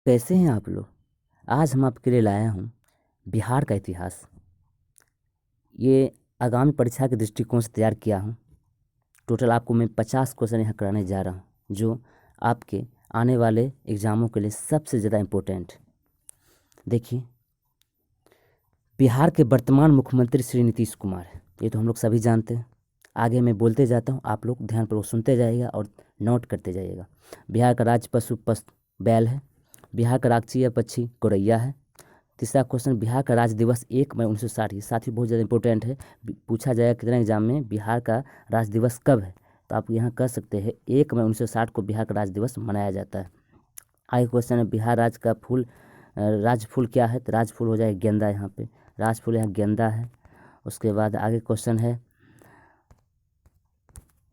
कैसे हैं आप लोग। आज हम आपके लिए लाया हूँ बिहार का इतिहास। ये आगामी परीक्षा के दृष्टिकोण से तैयार किया हूँ। टोटल आपको मैं 50 क्वेश्चन यहाँ कराने जा रहा हूँ, जो आपके आने वाले एग्ज़ामों के लिए सबसे ज़्यादा इम्पोर्टेंट। देखिए, बिहार के वर्तमान मुख्यमंत्री श्री नीतीश कुमार है, ये तो हम लोग सभी जानते हैं। आगे मैं बोलते जाता हूँ, आप लोग ध्यानपूर्वक सुनते जाइएगा और नोट करते जाइएगा। बिहार का राज्य पशु बैल है। बिहार का राष्ट्रीय पक्षी गौरैया है। तीसरा क्वेश्चन, बिहार का राज्य दिवस 1 मई 1960। ये साथ ही बहुत ज़्यादा इंपॉर्टेंट है, पूछा जाएगा कितना एग्जाम में, बिहार का राज्य दिवस कब है। तो आप यहाँ कह सकते हैं 1 मई 1960 को बिहार का राज्य दिवस मनाया जाता है। आगे क्वेश्चन है, बिहार राज्य का फूल राज्य फूल क्या है। तो राज्य फूल हो जाएगा गेंदा। यहाँ पे राज्य फूल यहाँ गेंदा है। उसके बाद आगे क्वेश्चन है,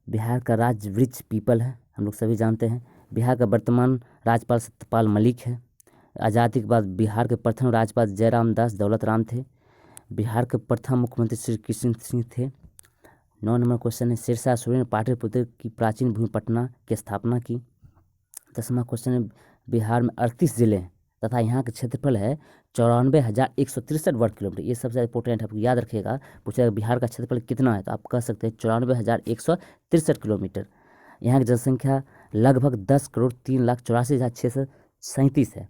बिहार का राज्य वृक्ष पीपल है, हम लोग सभी जानते हैं। बिहार का वर्तमान राज्यपाल सत्यपाल मलिक है। आज़ादी के बाद बिहार के प्रथम राज्यपाल जयराम दास दौलत राम थे। बिहार के प्रथम मुख्यमंत्री श्री कृष्ण सिंह थे। 9 नंबर क्वेश्चन है, शेरशाह सूरी ने पाटलिपुत्र की प्राचीन भूमि पटना की स्थापना की। 10वां क्वेश्चन है, बिहार में 38 जिले हैं तथा यहाँ का क्षेत्रफल है 94,163 वर्ग किलोमीटर। ये सबसे इंपॉर्टेंट है, आपको याद रखिएगा। पूछेगा बिहार का क्षेत्रफल कितना है, तो आप कह सकते हैं 94,163 किलोमीटर। यहाँ की जनसंख्या लगभग 10,03,84,637 है।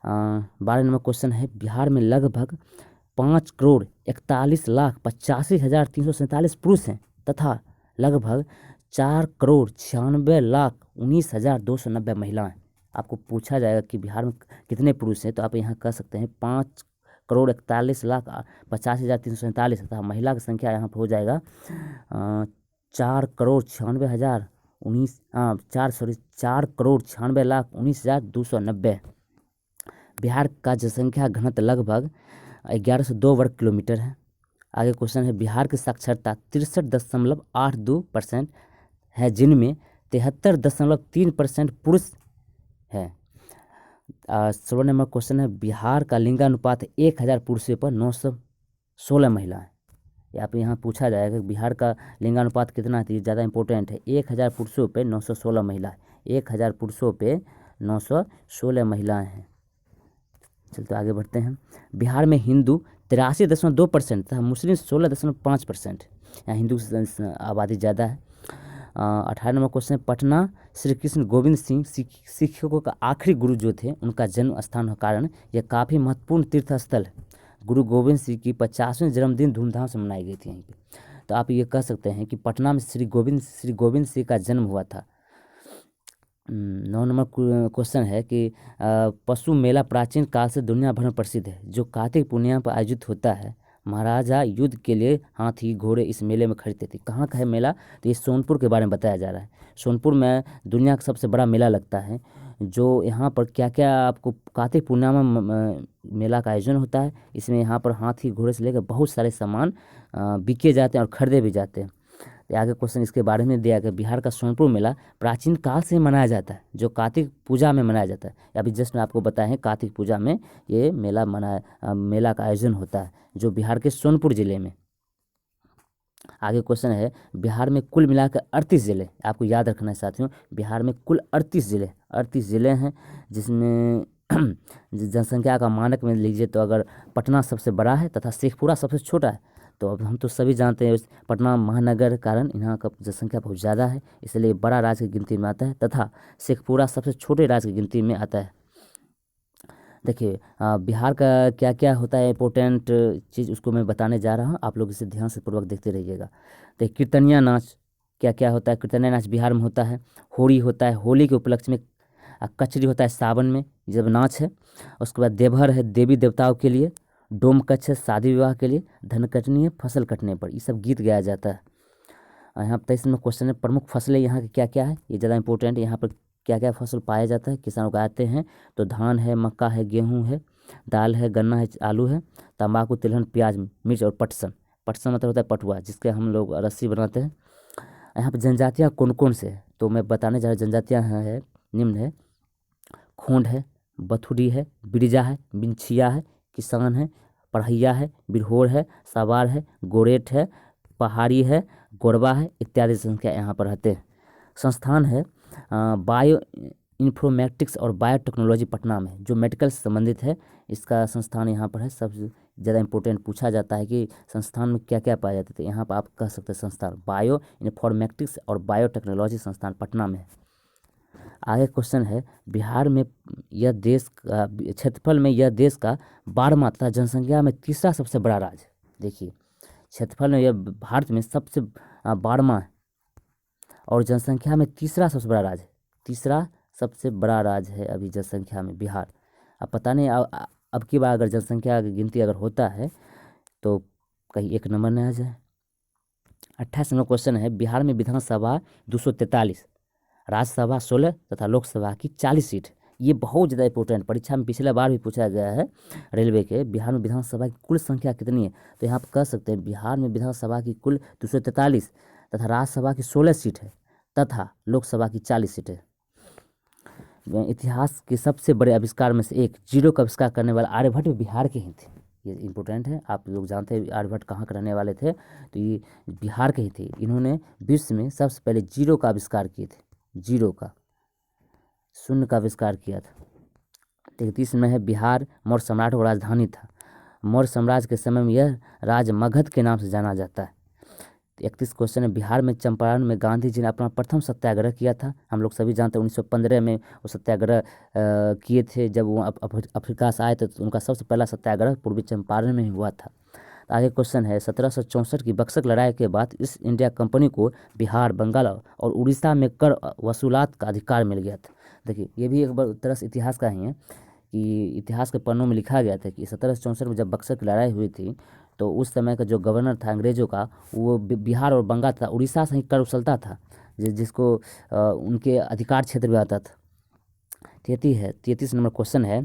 12 नंबर क्वेश्चन है, बिहार में लगभग 5,41,85,347 पुरुष हैं तथा लगभग 4,96,19,290 महिलाएं। आपको पूछा जाएगा कि बिहार में कितने पुरुष हैं, तो आप यहाँ कह सकते हैं 5,41,85,347 तथा महिला की संख्या यहाँ पर हो जाएगा 4,96,19,290। बिहार का जनसंख्या घनत्व लगभग 1102 वर्ग किलोमीटर है। आगे क्वेश्चन है, बिहार की साक्षरता 63.82% है, जिनमें 73.3% पुरुष है। 16 नंबर क्वेश्चन है, बिहार का लिंगानुपात 1000 पुरुषों पर 916 महिलाएं। आप यहाँ पूछा जाएगा बिहार का लिंगानुपात कितना है, ज़्यादा इंपॉर्टेंट है। 1000 पुरुषों पे 916 महिलाएं। 1000 पुरुषों पे 916 महिलाएं हैं। चलते आगे बढ़ते हैं। बिहार में हिंदू 83.2% तथा मुस्लिम 16.5%। यहाँ हिंदू आबादी ज़्यादा है। 18 नंबर क्वेश्चन, पटना श्री कृष्ण गोविंद सिंह सिखों का आखिरी गुरु जो थे, उनका जन्म स्थान के कारण यह काफ़ी महत्वपूर्ण तीर्थ स्थल है। गुरु गोविंद सिंह की 50वें जन्मदिन धूमधाम से मनाई गई थी यहीं पे। तो आप ये कह सकते हैं कि पटना में श्री गोविंद सिंह का जन्म हुआ था। 9 नंबर क्वेश्चन है कि पशु मेला प्राचीन काल से दुनिया भर में प्रसिद्ध है, जो कार्तिक पूर्णिमा पर आयोजित होता है। महाराजा युद्ध के लिए हाथी घोड़े इस मेले में खरीदते थे। कहाँ का है मेला, तो ये सोनपुर के बारे में बताया जा रहा है। सोनपुर में दुनिया का सबसे बड़ा मेला लगता है, जो यहाँ पर क्या क्या आपको कार्तिक पूर्णिमा में मेला का आयोजन होता है। इसमें यहाँ पर हाथी घोड़े से लेकर बहुत सारे सामान बिके जाते हैं और खरीदे भी जाते हैं। आगे क्वेश्चन इसके बारे में दिया गया, बिहार का सोनपुर मेला प्राचीन काल से मनाया जाता है, जो कार्तिक पूजा में मनाया जाता है। अभी जस्ट मैं आपको बताया है, कार्तिक पूजा में ये मेला मेला का आयोजन होता है, जो बिहार के सोनपुर जिले में। आगे क्वेश्चन है, बिहार में कुल मिलाकर 38 जिले, आपको याद रखना है साथियों। बिहार में कुल 38 जिले हैं, जिसमें जनसंख्या का मानक में लीजिए तो अगर पटना सबसे बड़ा है तथा शेखपुरा सबसे छोटा है। तो अब हम तो सभी जानते हैं पटना महानगर के कारण यहाँ का जनसंख्या बहुत ज़्यादा है, इसलिए बड़ा राज्य की गिनती में आता है तथा शेखपुरा सबसे छोटे राज्य की गिनती में आता है। देखिए, बिहार का क्या क्या होता है इंपॉर्टेंट चीज़, उसको मैं बताने जा रहा हूँ। आप लोग इसे ध्यान से पूर्वक देखते रहिएगा। तो कीर्तनिया नाच क्या क्या होता है। कीर्तनिया नाच बिहार में होता है। होली होता है, होली के उपलक्ष्य में। कचरी होता है सावन में जब नाच है। उसके बाद देवहर है देवी देवताओं के लिए। डोमकच है शादी विवाह के लिए। धनकटनी है फसल कटने पर। ये सब गीत गाया जाता है। यहाँ 23 में क्वेश्चन है, प्रमुख फसलें यहाँ की क्या क्या है, ये ज़्यादा इंपॉर्टेंट है। यहाँ पर क्या क्या फसल पाया जाता है, किसान उगाते हैं, तो धान है, मक्का है, गेहूँ है, दाल है, गन्ना है, आलू है, तंबाकू, तिलहन, प्याज, मिर्च और पटसन। पटसन मतलब होता है पटुआ, जिसके हम लोग रस्सी बनाते हैं। यहाँ पर जनजातियाँ कौन कौन से है, तो मैं बताने जा रहा जनजातियाँ है निम्न है। खोंड है, बथुड़ी है, बिरजा है, बिंछिया है, किसान है, पढ़ैया है, बिरहोर है, सवार है, गोरेट है, पहाड़ी है, गोरबा है, इत्यादि संख्या यहाँ पर रहते हैं। संस्थान है बायो इन्फॉर्मेटिक्स और बायोटेक्नोलॉजी पटना में, जो मेडिकल से संबंधित है। इसका संस्थान यहाँ पर है। सबसे ज़्यादा इंपॉर्टेंट पूछा जाता है कि संस्थान में क्या क्या पाए जाते थे, यहाँ पर आप कह सकते हैं संस्थान बायो इन्फॉर्मेटिक्स और बायोटेक्नोलॉजी संस्थान पटना में है। आगे क्वेश्चन है, बिहार में यह देश का क्षेत्रफल में यह देश का 12वां तथा जनसंख्या में तीसरा सबसे बड़ा राज्य। देखिए, क्षेत्रफल में यह भारत में सबसे 12वां और जनसंख्या में तीसरा सबसे बड़ा राज्य, तीसरा सबसे बड़ा राज्य है अभी जनसंख्या में बिहार। अब पता नहीं अब की बार अगर जनसंख्या की गिनती अगर होता है तो कहीं एक नंबर में आ जाए। 28 नंबर क्वेश्चन है, बिहार में विधानसभा 243, राज्यसभा 16 तथा लोकसभा की 40 सीट। ये बहुत ज़्यादा इंपॉर्टेंट, परीक्षा में पिछले बार भी पूछा गया है रेलवे के, बिहार में विधानसभा की कुल संख्या कितनी है। तो यहाँ पर कह सकते हैं बिहार में विधानसभा की कुल 243 तथा राज्यसभा की 16 सीट है तथा लोकसभा की 40 सीट है। इतिहास के सबसे बड़े आविष्कार में से एक, जीरो का आविष्कार करने वाले आर्यभट्ट बिहार के ही थे। ये इंपॉर्टेंट है, आप लोग जानते हैं आर्यभट्ट कहाँ के रहने वाले थे, तो ये बिहार के ही थे। इन्होंने विश्व में सबसे पहले जीरो का आविष्कार किए थे, जीरो का, शून्य का आविष्कार किया था। 33 में है, बिहार मौर्य सम्राटों का राजधानी था। मौर्य साम्राज्य के समय में यह राज्य मगध के नाम से जाना जाता है। 31 क्वेश्चन है, बिहार में चंपारण में गांधी जी ने अपना प्रथम सत्याग्रह किया था। हम लोग सभी जानते हैं 1915 में वो सत्याग्रह किए थे। जब वो अफ्रीका से आए थे तो उनका सबसे पहला सत्याग्रह पूर्वी चंपारण में ही हुआ था। आगे क्वेश्चन है, 1764 की बक्सर लड़ाई के बाद ईस्ट इंडिया कंपनी को बिहार, बंगाल और उड़ीसा में कर वसूलात का अधिकार मिल गया था। देखिए, ये भी एक बार तरह से इतिहास का ही है कि इतिहास के पन्नों में लिखा गया था कि 1764 में जब बक्सर की लड़ाई हुई थी तो उस समय का जो गवर्नर था अंग्रेज़ों का, वो बिहार और बंगाल तथा उड़ीसा से ही कर वसूलता था, जिसको उनके अधिकार क्षेत्र में आता था। 33 नंबर क्वेश्चन है,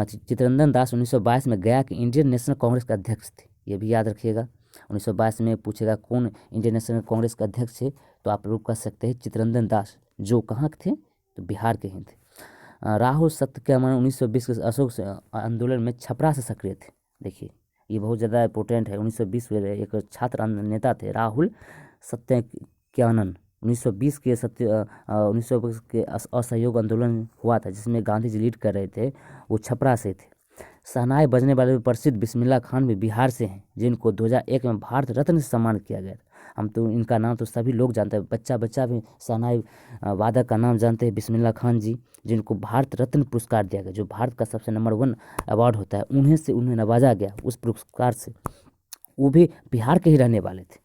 चित्तरंजन दास 1922 में गया कि इंडियन नेशनल कांग्रेस के अध्यक्ष थे। ये भी याद रखिएगा, 1922 में पूछेगा कौन इंडियन नेशनल कांग्रेस के अध्यक्ष थे, तो आप लोग कह सकते हैं चित्तरंजन दास, जो कहाँ के थे, तो बिहार के ही थे। राहुल सत्यवान 1920 के अशोक आंदोलन में छपरा से सक्रिय थे। देखिए, ये बहुत ज़्यादा इंपॉर्टेंट है। 1920 में एक छात्र नेता थे राहुल सत्यवान, 1920 के 1920 के असहयोग आंदोलन हुआ था जिसमें गांधी जी लीड कर रहे थे, वो छपरा से थे। शहनाई बजने वाले प्रसिद्ध बिस्मिल्लाह खान भी बिहार से हैं, जिनको 2001 में भारत रत्न से सम्मान किया गया। हम तो इनका नाम तो सभी लोग जानते हैं, बच्चा बच्चा भी शहनाई वादक का नाम जानते हैं, बिस्मिल्लाह खान जी, जिनको भारत रत्न पुरस्कार दिया गया, जो भारत का सबसे नंबर 1 अवार्ड होता है, उन्हें नवाजा गया उस पुरस्कार से। वो भी बिहार के ही रहने वाले थे।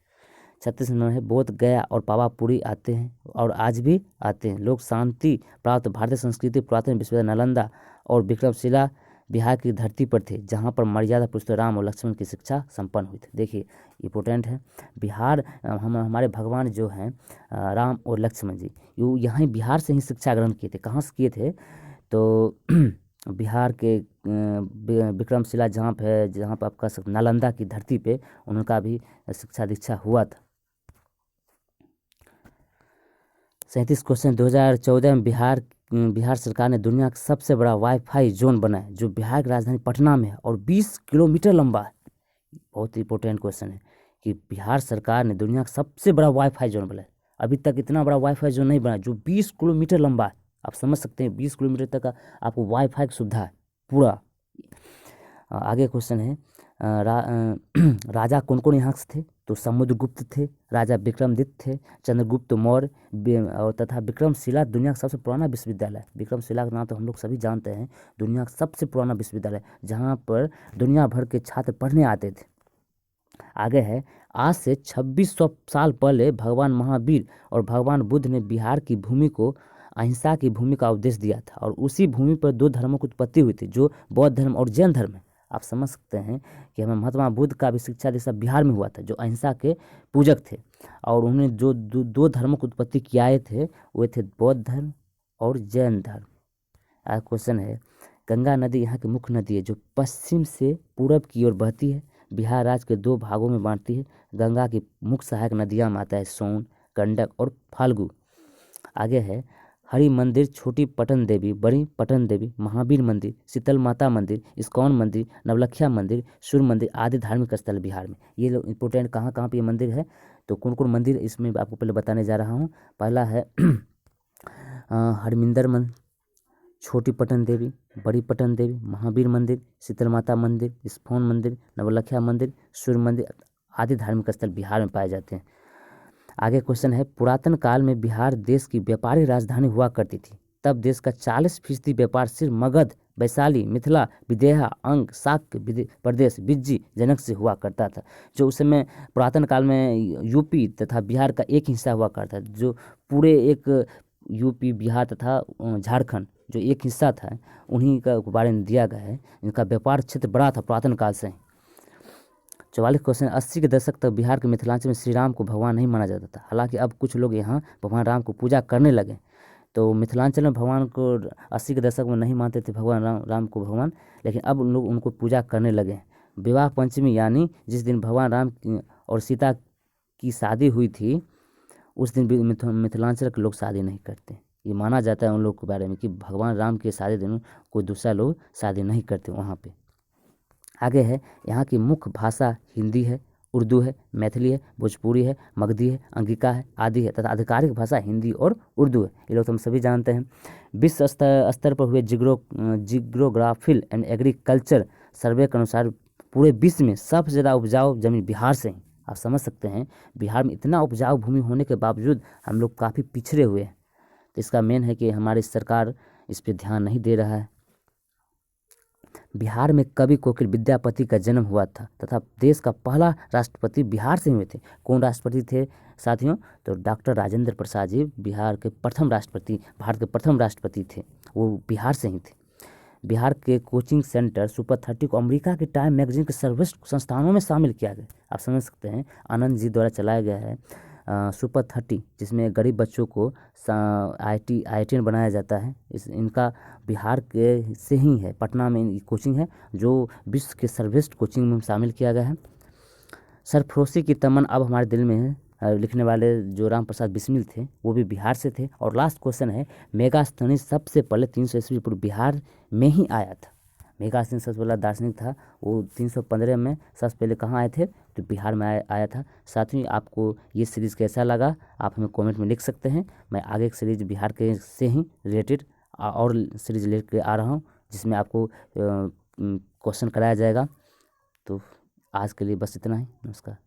36 नंबर है, बोध गया और पावापुरी आते हैं और आज भी आते हैं लोग शांति प्राप्त भारतीय संस्कृति पुरातन विश्वविद्यालय नालंदा और विक्रमशिला बिहार की धरती पर थे, जहां पर मर्यादा पुरुषोत्तम राम और लक्ष्मण की शिक्षा संपन्न हुई थी। देखिए, इंपॉर्टेंट है, बिहार हमारे भगवान जो हैं राम और लक्ष्मण जी, यो यहाँ बिहार से ही शिक्षा ग्रहण किए थे। कहाँ से किए थे, तो बिहार के विक्रमशिला जहाँ पर आप कह सकते नालंदा की धरती पे उनका भी शिक्षा दीक्षा हुआ था। 37 क्वेश्चन, 2014 में बिहार सरकार ने दुनिया का सबसे बड़ा वाईफाई जोन बनाया, जो बिहार की राजधानी पटना में है और 20 किलोमीटर लंबा है। बहुत इंपॉर्टेंट क्वेश्चन है कि बिहार सरकार ने दुनिया का सबसे बड़ा वाईफाई जोन बनाया। अभी तक इतना बड़ा वाईफाई जोन नहीं बना जो 20 किलोमीटर लंबा है। आप समझ सकते हैं 20 किलोमीटर तक का आपको वाईफाई की सुविधा है पूरा। आगे क्वेश्चन है, राजा कौन कौन यहाँ से थे, तो समुद्रगुप्त थे, राजा विक्रमादित्य थे, चंद्रगुप्त मौर्य और तथा विक्रमशिला दुनिया का सबसे पुराना विश्वविद्यालय। विक्रमशिला का नाम तो हम लोग सभी जानते हैं, दुनिया का सबसे पुराना विश्वविद्यालय जहाँ पर दुनिया भर के छात्र पढ़ने आते थे। आगे है, आज से 2600 साल पहले भगवान महावीर और भगवान बुद्ध ने बिहार की भूमि को अहिंसा की भूमि का उपदेश दिया था और उसी भूमि पर 2 धर्मों की उत्पत्ति हुई थी, जो बौद्ध धर्म और जैन धर्म है। आप समझ सकते हैं कि हमें महात्मा बुद्ध का भी शिक्षा दीक्षा बिहार में हुआ था, जो अहिंसा के पूजक थे, और उन्होंने जो 2 धर्मों की उत्पत्ति किए थे वे थे बौद्ध धर्म और जैन धर्म। आज क्वेश्चन है, गंगा नदी यहाँ की मुख्य नदी है, जो पश्चिम से पूरब की ओर बहती है, बिहार राज्य के 2 भागों में बांटती है। गंगा की मुख्य सहायक नदियाँ में आता है सोन, गंडक और फाल्गु। आगे है, हरि मंदिर, छोटी पटन देवी, बड़ी पटन देवी, महावीर मंदिर, शीतल माता मंदिर, इस्कॉन मंदिर, नवलखिया मंदिर, सूर्य मंदिर आदि धार्मिक स्थल बिहार में। ये लोग इंपॉर्टेंट कहाँ कहाँ पे ये मंदिर है, तो कौन कौन मंदिर इसमें आपको पहले बताने जा रहा हूँ। पहला है हरमिंदर छोटी पटन देवी, बड़ी पटन देवी, महावीर मंदिर, शीतल माता मंदिर, इस्कॉन मंदिर, नवलखा मंदिर, सूर्य मंदिर आदि धार्मिक स्थल बिहार में पाए जाते हैं। आगे क्वेश्चन है, पुरातन काल में बिहार देश की व्यापारिक राजधानी हुआ करती थी। तब देश का 40% व्यापार सिर्फ मगध, वैशाली, मिथिला, विदेहा, अंग, शाक्य प्रदेश, बिज्जी, जनक से हुआ करता था। जो उस समय पुरातन काल में यूपी तथा बिहार का एक हिस्सा हुआ करता था। जो पूरे एक यूपी, बिहार तथा झारखंड जो एक हिस्सा था, उन्हीं का बारे में दिया गया है। इनका व्यापार क्षेत्र बड़ा था पुरातन काल से। 44 क्वेश्चन, 80 के दशक तक बिहार के मिथिलांचल में श्री राम को भगवान नहीं माना जाता था। हालांकि अब कुछ लोग यहाँ भगवान राम को पूजा करने लगे। तो मिथिलांचल में भगवान को 80 के दशक में नहीं मानते थे भगवान राम को भगवान, लेकिन अब उन लोग उनको पूजा करने लगे। विवाह पंचमी यानी जिस दिन भगवान राम और सीता की शादी हुई थी, उस दिन भी मिथिलांचल के लोग शादी नहीं करते। ये माना जाता है उन लोग के बारे में कि भगवान राम के शादी दिन कोई दूसरा लोग शादी नहीं करते वहाँ पे। आगे है, यहाँ की मुख्य भाषा हिंदी है, उर्दू है, मैथिली है, भोजपुरी है, मगधी है, अंगिका है, आदि है तथा आधिकारिक भाषा हिंदी और उर्दू है। ये लोग तो हम सभी जानते हैं। विश्व स्तर पर हुए जिग्रोग्राफिल एंड एग्रीकल्चर सर्वे के अनुसार पूरे विश्व में सबसे ज़्यादा उपजाऊ जमीन बिहार से है। आप समझ सकते हैं बिहार में इतना उपजाऊ भूमि होने के बावजूद हम लोग काफ़ी पिछड़े हुए हैं। तो इसका मेन है कि हमारी सरकार इस पर ध्यान नहीं दे रहा है। बिहार में कवि कोकिल विद्यापति का जन्म हुआ था तथा देश का पहला राष्ट्रपति बिहार से हुए थे। कौन राष्ट्रपति थे साथियों? तो डॉक्टर राजेंद्र प्रसाद जी बिहार के प्रथम राष्ट्रपति, भारत के प्रथम राष्ट्रपति थे। वो बिहार से ही थे। बिहार के कोचिंग सेंटर सुपर 30 को अमेरिका के टाइम मैगजीन के सर्वश्रेष्ठ संस्थानों में शामिल किया गया। आप समझ सकते हैं आनंद जी द्वारा चलाया गया है सुपर 30, जिसमें गरीब बच्चों को IITian बनाया जाता है। इनका बिहार के से ही है, पटना में कोचिंग है जो विश्व के सर्वश्रेष्ठ कोचिंग में शामिल किया गया है। सरफरोशी की तमन अब हमारे दिल में है। लिखने वाले जो राम प्रसाद बिस्मिल थे वो भी बिहार से थे। और लास्ट क्वेश्चन है, मेगास्थनीज सबसे पहले 300 ईस्वी पूर्व बिहार में ही आया था। मेगास्थनीज सबसे पहला दार्शनिक था, वो 315 में सबसे पहले कहाँ आए थे? तो बिहार में आया था। साथ ही आपको ये सीरीज़ कैसा लगा आप हमें कमेंट में लिख सकते हैं। मैं आगे एक सीरीज़ बिहार के से ही रिलेटेड और सीरीज़ लेकर आ रहा हूँ, जिसमें आपको क्वेश्चन कराया जाएगा। तो आज के लिए बस इतना ही। नमस्कार।